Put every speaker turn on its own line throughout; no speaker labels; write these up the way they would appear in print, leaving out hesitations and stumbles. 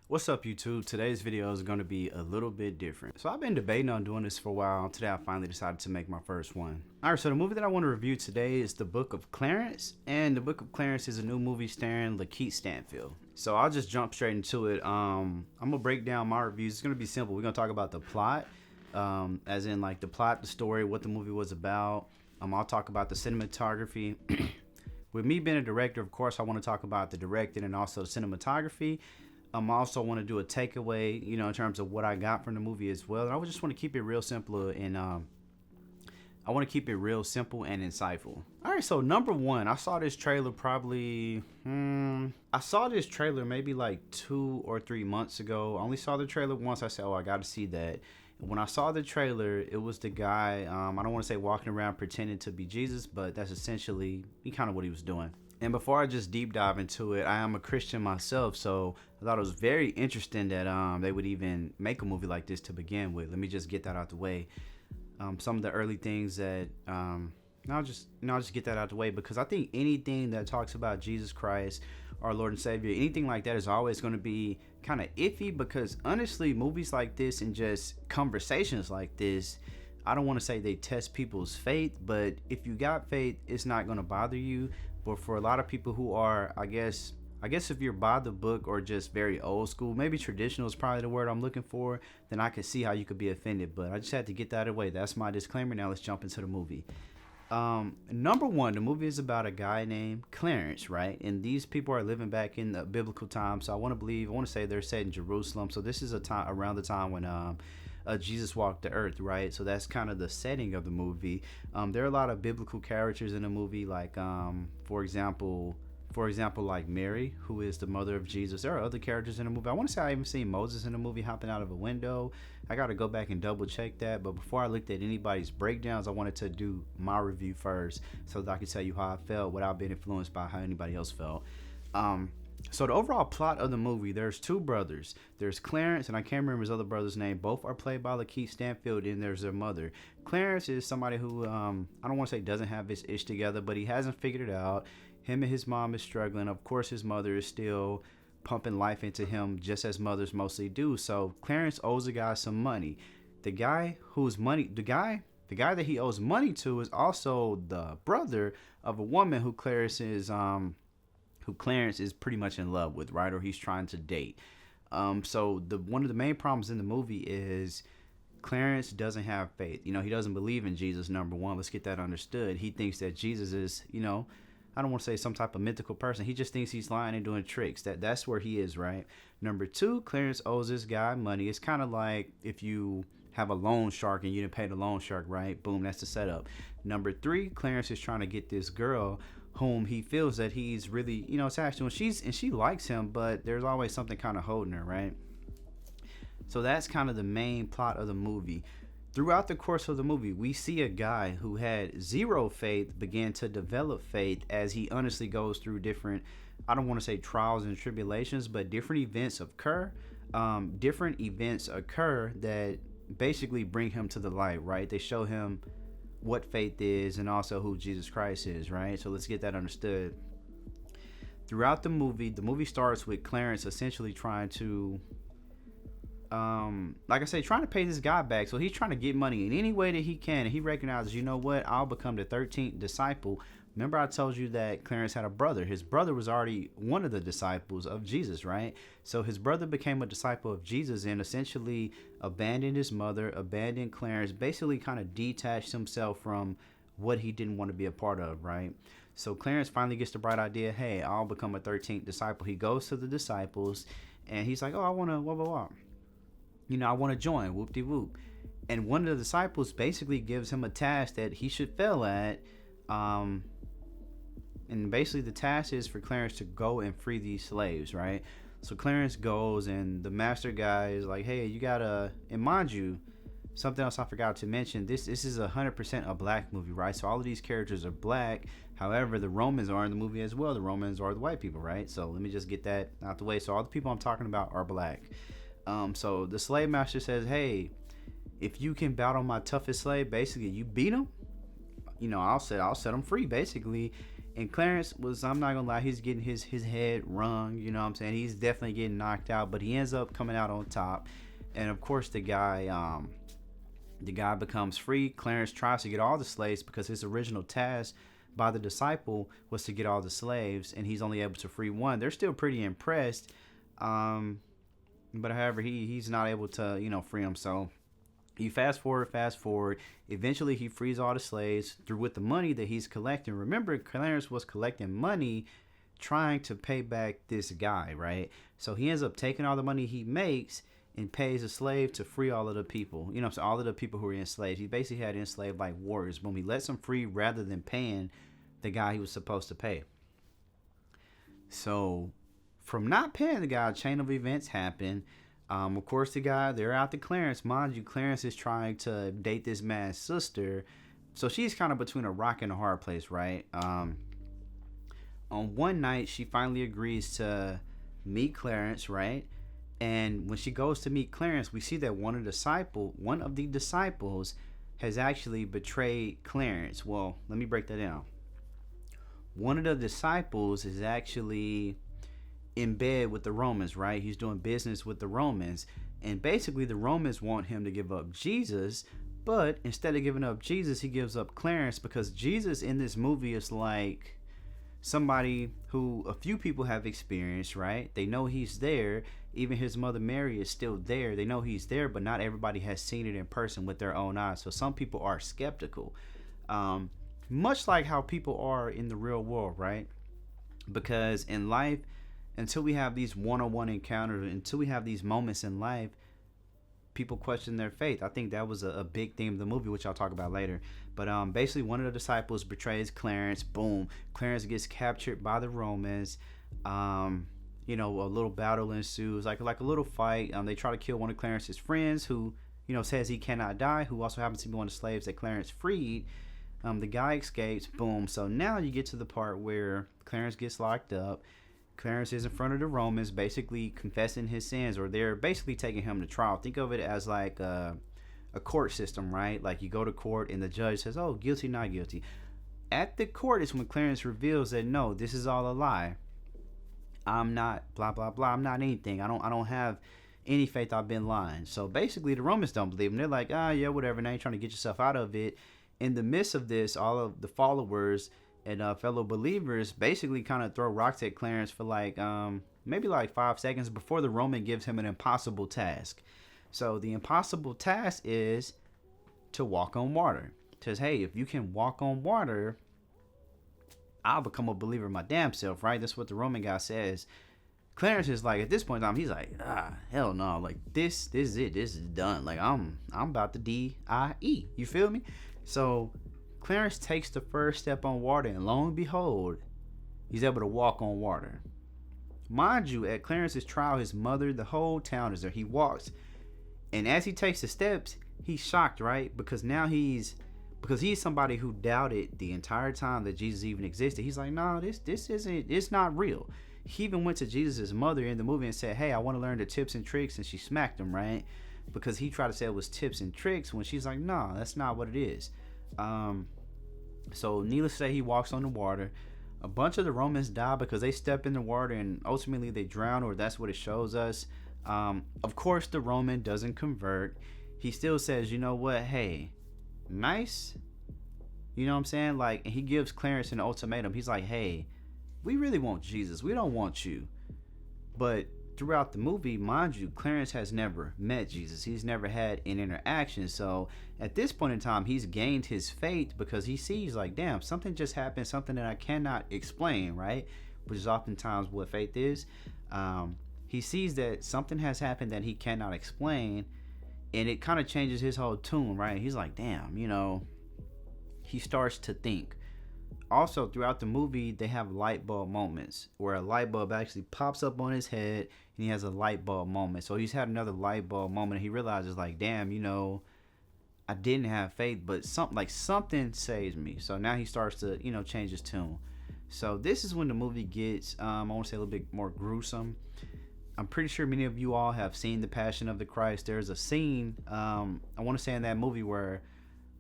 What's up, YouTube? Today's video is going to be a little bit different. So I've been debating on doing this for a while. Today I finally decided to make my first one. Alright, so the movie that I want to review today is The Book of Clarence. And The Book of Clarence is a new movie starring Lakeith Stanfield. So I'll just jump straight into it. I'm going to break down my reviews. It's going to be simple. We're going to talk about the plot, as in like the plot, the story, what the movie was about. I'll talk about the cinematography. With me being a director, of course, I want to talk about the directing and also the cinematography. I also want to do a takeaway, in terms of what I got from the movie as well. And I just want to keep it real simple and I want to keep it real simple and insightful. All right, so number one, I saw this trailer I saw this trailer maybe like 2 or 3 months ago. I only saw the trailer once. I said, oh, I got to see that. And when I saw the trailer, it was the guy, I don't want to say walking around pretending to be Jesus, but that's essentially kind of what he was doing. And before I just deep dive into it, I am a Christian myself, so I thought it was very interesting that they would even make a movie like this to begin with. Let me just get that out the way. Some of the early things that I'll just get that out the way, because I think anything that talks about Jesus Christ, our Lord and Savior, anything like that is always going to be kind of iffy, because honestly, movies like this and just conversations like this, I don't want to say they test people's faith, but if you got faith, it's not going to bother you. But for a lot of people who are, I guess if you're by the book or just very old school, maybe traditional is probably the word I'm looking for, then I can see how you could be offended. But I just had to get that away. That's my disclaimer. Now let's jump into the movie. Number one, the movie is about a guy named Clarence, right? And these people are living back in the biblical times. So I want to say they're set in Jerusalem. So this is a time around the time when Jesus walked the earth, right? So that's kind of the setting of the movie. There are a lot of biblical characters in the movie, like for example, like Mary, who is the mother of Jesus. There are other characters in the movie. I want to say I even seen Moses in the movie hopping out of a window. I got to go back and double check that. But before I looked at anybody's breakdowns, I wanted to do my review first so that I could tell you how I felt without being influenced by how anybody else felt. So the overall plot of the movie, there's two brothers. There's Clarence, and I can't remember his other brother's name. Both are played by Lakeith Stanfield, and there's their mother. Clarence is somebody who, I don't want to say doesn't have his ish together, but he hasn't figured it out. Him and his mom is struggling. Of course, his mother is still pumping life into him, just as mothers mostly do. So Clarence owes the guy some money. The guy that he owes money to is also the brother of a woman who Clarence is pretty much in love with, right? Or he's trying to date. So one of the main problems in the movie is Clarence doesn't have faith. He doesn't believe in Jesus, number one. Let's get that understood. He thinks that Jesus is, I don't want to say some type of mythical person. He just thinks he's lying and doing tricks. That's where he is, right? Number two, Clarence owes this guy money. It's kind of like if you have a loan shark and you didn't pay the loan shark, right? Boom, that's the setup. Number three, Clarence is trying to get this girl whom he feels that he's really, attached to, and she likes him, but there's always something kind of holding her, right? So that's kind of the main plot of the movie. Throughout the course of the movie, we see a guy who had zero faith begin to develop faith as he honestly goes through different, I don't want to say trials and tribulations, but different events occur. That basically bring him to the light, right? They show him what faith is and also who Jesus Christ is, right? So let's get that understood. Throughout the movie starts with Clarence essentially trying to trying to pay this guy back. So he's trying to get money in any way that he can, and he recognizes, you know what, I'll become the 13th disciple. Remember I told you that Clarence had a brother. His brother was already one of the disciples of Jesus, right? So his brother became a disciple of Jesus and essentially abandoned his mother, abandoned Clarence, basically kind of detached himself from what he didn't want to be a part of, right? So Clarence finally gets the bright idea, hey, I'll become a 13th disciple. He goes to the disciples and he's like, oh, I want to, blah, blah, blah. I want to join, whoop-de-whoop. And one of the disciples basically gives him a task that he should fail at. And basically the task is for Clarence to go and free these slaves, right? So Clarence goes and the master guy is like, hey, you gotta, and mind you, something else I forgot to mention, this is 100% a black movie, right? So all of these characters are black. However, the Romans are in the movie as well. The Romans are the white people, right? So let me just get that out the way. So all the people I'm talking about are black. So the slave master says, hey, if you can battle my toughest slave, basically you beat him, I'll set him free, basically. And Clarence was, I'm not gonna lie, he's getting his head wrung, you know what I'm saying? He's definitely getting knocked out, but he ends up coming out on top. And of course the guy becomes free. Clarence tries to get all the slaves because his original task by the disciple was to get all the slaves, and he's only able to free one. They're still pretty impressed. But however, he's not able to, free him. So you fast forward. Eventually, he frees all the slaves through with the money that he's collecting. Remember, Clarence was collecting money, trying to pay back this guy, right? So he ends up taking all the money he makes and pays a slave to free all of the people. So all of the people who were enslaved. He basically had enslaved like warriors. When he lets them free rather than paying the guy he was supposed to pay. So from not paying the guy, a chain of events happen. Of course, they're out to Clarence. Mind you, Clarence is trying to date this man's sister. So she's kind of between a rock and a hard place, right? On one night, she finally agrees to meet Clarence, right? And when she goes to meet Clarence, we see that one of the disciples has actually betrayed Clarence. Well, let me break that down. One of the disciples is actually in bed with the Romans, right? He's doing business with the Romans. And basically the Romans want him to give up Jesus, but instead of giving up Jesus, he gives up Clarence, because Jesus in this movie is like somebody who a few people have experienced, right? They know he's there. Even his mother Mary is still there. They know he's there, but not everybody has seen it in person with their own eyes. So some people are skeptical. Much like how people are in the real world, right? Because in life, until we have these one-on-one encounters, until we have these moments in life, people question their faith. I think that was a big theme of the movie, which I'll talk about later. But basically, one of the disciples betrays Clarence. Boom. Clarence gets captured by the Romans. A little battle ensues, like a little fight. They try to kill one of Clarence's friends, who says he cannot die, who also happens to be one of the slaves that Clarence freed. The guy escapes. Boom. So now you get to the part where Clarence gets locked up. Clarence is in front of the Romans, basically confessing his sins, or they're basically taking him to trial. Think of it as like a court system, right? Like you go to court and the judge says, "Oh, guilty, not guilty." At the court is when Clarence reveals that no, this is all a lie. I'm not blah blah blah. I'm not anything. I don't have any faith. I've been lying. So basically, the Romans don't believe him. They're like, yeah, whatever. Now you're trying to get yourself out of it. In the midst of this, all of the followers and fellow believers basically kind of throw rocks at Clarence for maybe 5 seconds before the Roman gives him an impossible task. So the impossible task is to walk on water. It says, hey, if you can walk on water, I'll become a believer my damn self, right? That's what the Roman guy says. Clarence is like, at this point in time, he's like, hell no, like this is it, this is done. Like I'm about to die. You feel me? So Clarence takes the first step on water, and lo and behold, he's able to walk on water. Mind you, at Clarence's trial, his mother, the whole town is there. He walks, and as he takes the steps, he's shocked, right? Because he's somebody who doubted the entire time that Jesus even existed. He's like, no, this isn't, it's not real. He even went to Jesus' mother in the movie and said, hey, I want to learn the tips and tricks, and she smacked him, right? Because he tried to say it was tips and tricks when she's like, no, that's not what it is. So needless to say, he walks on the water. A bunch of the Romans die because they step in the water and ultimately they drown, or that's what it shows us. Of course, the Roman doesn't convert. He still says, you know what, hey, nice. You know what I'm saying? Like, and he gives Clarence an ultimatum. He's like, hey, we really want Jesus. We don't want you. But throughout the movie, mind you, Clarence has never met Jesus. He's never had an interaction. So at this point in time, he's gained his faith because he sees like, damn, something just happened, something that I cannot explain, right? Which is oftentimes what faith is. He sees that something has happened that he cannot explain, and it kind of changes his whole tune, right? He's like, damn, he starts to think. Also, throughout the movie, they have light bulb moments where a light bulb actually pops up on his head and he has a light bulb moment. So he's had another light bulb moment and he realizes like, damn, I didn't have faith, but something saves me. So now he starts to, change his tune. So this is when the movie gets, I want to say a little bit more gruesome. I'm pretty sure many of you all have seen The Passion of the Christ. There's a scene, I want to say in that movie where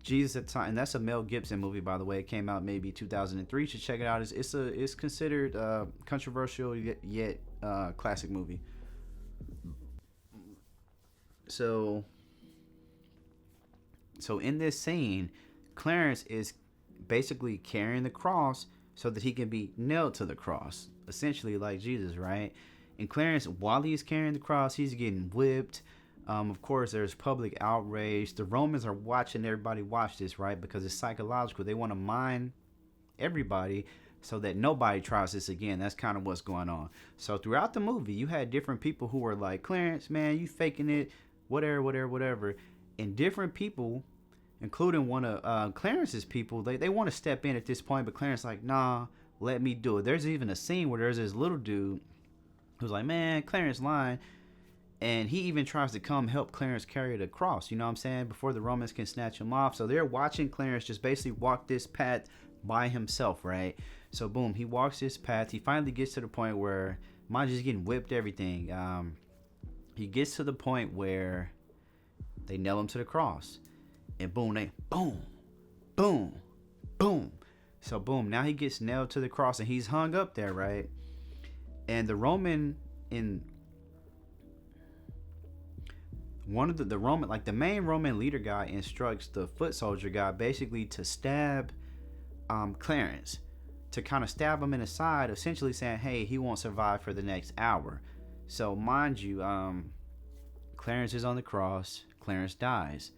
Jesus at the time, and that's a Mel Gibson movie, by the way. It came out maybe 2003. You should check it out. It's considered controversial yet classic movie. So in this scene, Clarence is basically carrying the cross so that he can be nailed to the cross, essentially like Jesus, right? And Clarence, while he's carrying the cross, he's getting whipped. Of course, there's public outrage. The Romans are watching everybody watch this, right? Because it's psychological. They want to mind everybody so that nobody tries this again. That's kind of what's going on. So throughout the movie, you had different people who were like, Clarence, man, you faking it, whatever. And different people, including one of Clarence's people, they want to step in at this point, but Clarence like, nah, let me do it. There's even a scene where there's this little dude who's like, man, Clarence lying. And he even tries to come help Clarence carry the cross, you know what I'm saying, before the Romans can snatch him off. So they're watching Clarence just basically walk this path by himself, right? So boom, he walks this path. He finally gets to the point where, mind you, he's getting whipped, everything. He gets to the point where they nail him to the cross. And boom, boom. So boom, now he gets nailed to the cross and he's hung up there, right? And the Roman the Roman, like the main Roman leader guy, instructs the foot soldier guy basically to stab Clarence, to kind of stab him in the side, essentially saying, hey, he won't survive for the next hour. So mind you, Clarence is on the cross. Clarence dies.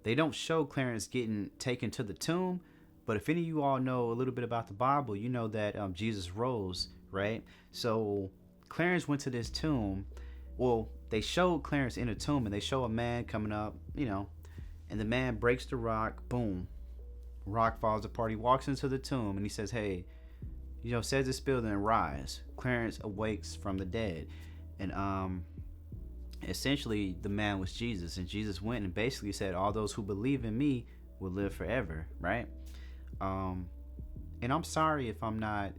They don't show Clarence getting taken to the tomb, but if any of you all know a little bit about the Bible, you know that Jesus rose, right? So Clarence went to this tomb. Well, they showed Clarence in a tomb, and they show a man coming up, and the man breaks the rock. Boom, rock falls apart. He walks into the tomb and he says, hey, says this building and rise. Clarence awakes from the dead. And essentially the man was Jesus, and Jesus went and basically said, all those who believe in me will live forever, right? And I'm sorry if I'm not,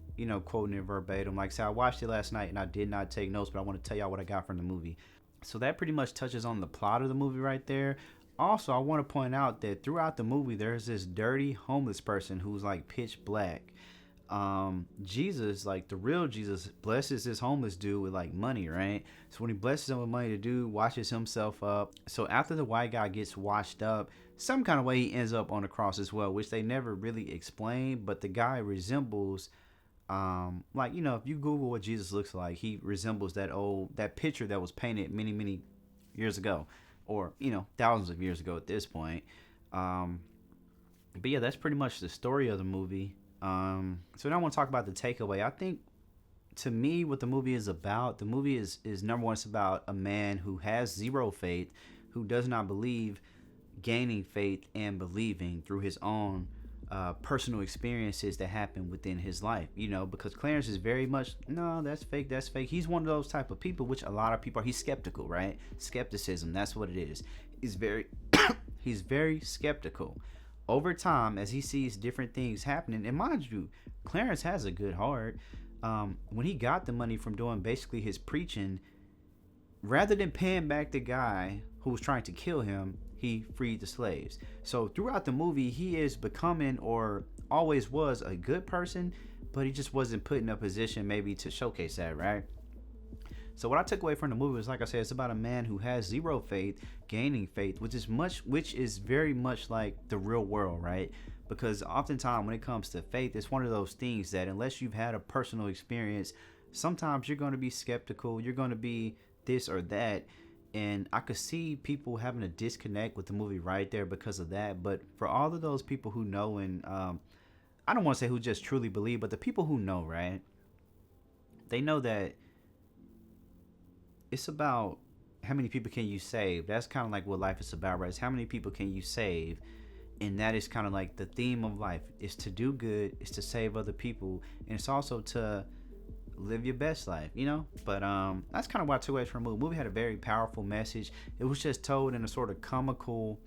quoting it verbatim. Like I said, I watched it last night and I did not take notes, but I want to tell y'all what I got from the movie. So that pretty much touches on the plot of the movie right there. Also, I want to point out that throughout the movie, there's this dirty homeless person who's like pitch black. Jesus, like the real Jesus, blesses this homeless dude with like money, right? So when he blesses him with money, the dude washes himself up. So after the white guy gets washed up, some kind of way he ends up on the cross as well, which they never really explain. But the guy resembles, if you Google what Jesus looks like, he resembles that picture that was painted many years ago, or thousands of years ago at this point. But yeah, that's pretty much the story of the movie. So now I want to talk about the takeaway. I think, to me, what the movie is about, the movie is number one, it's about a man who has zero faith, who does not believe, gaining faith and believing through his own personal experiences that happen within his life, because Clarence is very much, no, that's fake. He's one of those type of people, which a lot of people are. He's skeptical, right? Skepticism, that's what it is. He's very skeptical. Over time, as he sees different things happening, and mind you, Clarence has a good heart. When he got the money from doing basically his preaching, rather than paying back the guy who was trying to kill him, he freed the slaves. So throughout the movie, he is becoming, or always was, a good person, but he just wasn't put in a position maybe to showcase that, right? So what I took away from the movie was, like I said, it's about a man who has zero faith, gaining faith, which is very much like the real world, right? Because oftentimes when it comes to faith, it's one of those things that unless you've had a personal experience, sometimes you're going to be skeptical, you're going to be this or that. And I could see people having a disconnect with the movie right there because of that. But for all of those people who know, and I don't want to say who just truly believe, but the people who know, right? They know that it's about how many people can you save. That's kind of like what life is about, right? It's how many people can you save. And that is kind of like the theme of life. It's to do good. It's to save other people. And it's also to live your best life, But that's kind of what I took away from the movie. The movie had a very powerful message. It was just told in a sort of comical,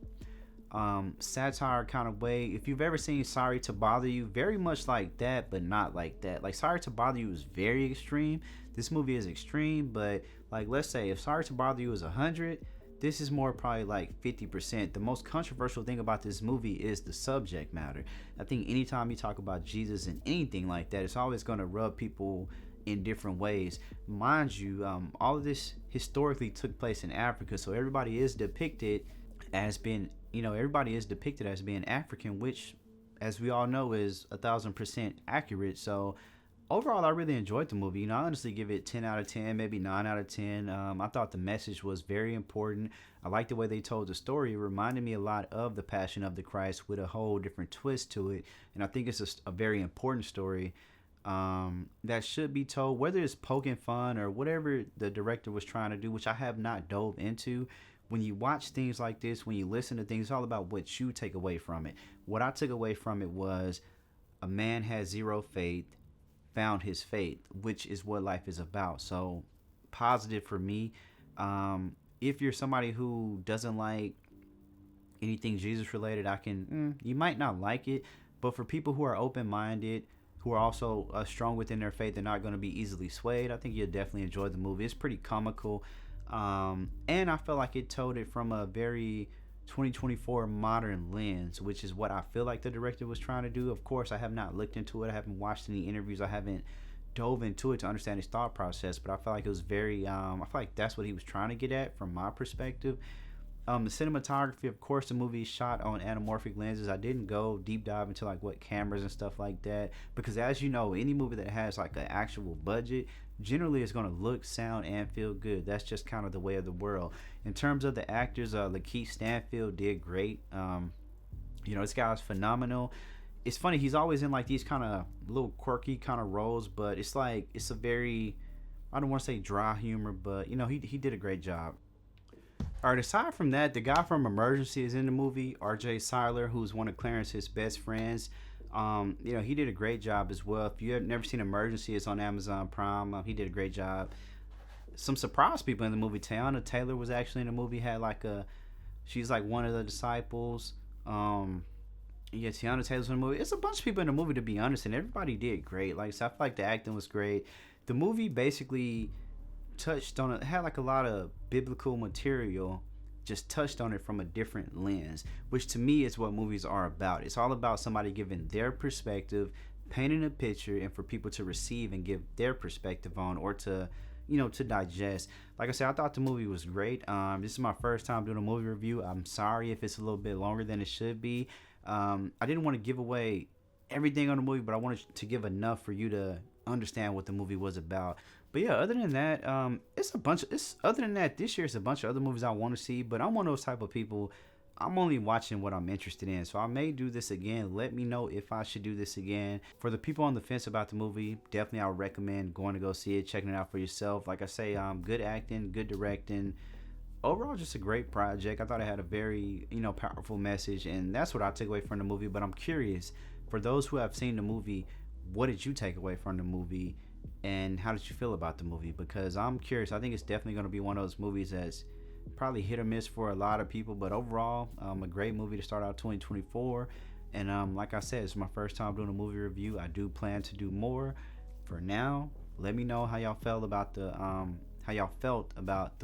satire kind of way. If you've ever seen Sorry to Bother You, very much like that, but not like that. Like Sorry to Bother You is very extreme. This movie is extreme, but like, let's say if Sorry to Bother You is 100, this is more probably like 50%. The most controversial thing about this movie is the subject matter. I think anytime you talk about Jesus and anything like that, it's always going to rub people in different ways. Mind you, all of this historically took place in Africa, so everybody is depicted as being, everybody is depicted as being African, which, as we all know, is 1,000% accurate. So overall, I really enjoyed the movie. I honestly give it 10 out of 10, maybe 9 out of 10. I thought the message was very important. I liked the way they told the story. It reminded me a lot of The Passion of the Christ with a whole different twist to it. And I think it's a very important story that should be told, whether it's poking fun or whatever the director was trying to do, which I have not dove into. When you watch things like this, when you listen to things, it's all about what you take away from it. What I took away from it was a man has zero faith, found his faith, which is what life is about. So positive for me. If you're somebody who doesn't like anything Jesus related, you might not like it, but for people who are open-minded, who are also strong within their faith and not going to be easily swayed, I think you'll definitely enjoy the movie. It's pretty comical, and I feel like it told it from a very 2024 modern lens, which is what I feel like the director was trying to do. Of course, I have not looked into it. I haven't watched any interviews. I haven't dove into it to understand his thought process, but I feel like it was very, I feel like that's what he was trying to get at from my perspective. The cinematography, of course, the movie is shot on anamorphic lenses. I didn't go deep dive into like what cameras and stuff like that, because as you know, any movie that has like an actual budget generally is going to look, sound, and feel good. That's just kind of the way of the world. In terms of the actors, Lakeith Stanfield did great. This guy's phenomenal. It's funny, he's always in like these kind of little quirky kind of roles, but it's like it's a very, I don't want to say dry humor, but he did a great job. All right, aside from that, the guy from Emergency is in the movie, R.J. Cyler, who's one of Clarence's best friends. He did a great job as well. If you have never seen Emergency, it's on Amazon Prime. He did a great job. Some surprise people in the movie. Teyana Taylor was actually in the movie. She's like one of the disciples. Teyana Taylor's in the movie. It's a bunch of people in the movie, to be honest, and everybody did great. Like, so I feel like the acting was great. The movie basically touched on it, had like a lot of biblical material, just touched on it from a different lens, which to me is what movies are about. It's all about somebody giving their perspective, painting a picture, and for people to receive and give their perspective on, or to digest. Like I said, I thought the movie was great. This is my first time doing a movie review. I'm sorry if it's a little bit longer than it should be. I didn't want to give away everything on the movie, but I wanted to give enough for you to understand what the movie was about. But yeah, other than that, this year it's a bunch of other movies I want to see, but I'm one of those type of people. I'm only watching what I'm interested in, so I may do this again. Let me know if I should do this again. For the people on the fence about the movie, definitely I would recommend going to go see it, checking it out for yourself. Like I say, good acting, good directing. Overall, just a great project. I thought it had a very, powerful message, and that's what I took away from the movie. But I'm curious, for those who have seen the movie, what did you take away from the movie? And how did you feel about the movie? Because I'm curious. I think it's definitely going to be one of those movies that's probably hit or miss for a lot of people. But overall, a great movie to start out 2024. And like I said, it's my first time doing a movie review. I do plan to do more. For now, let me know how y'all felt about the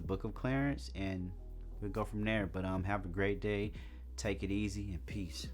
Book of Clarence, and we'll go from there. But have a great day. Take it easy, and peace.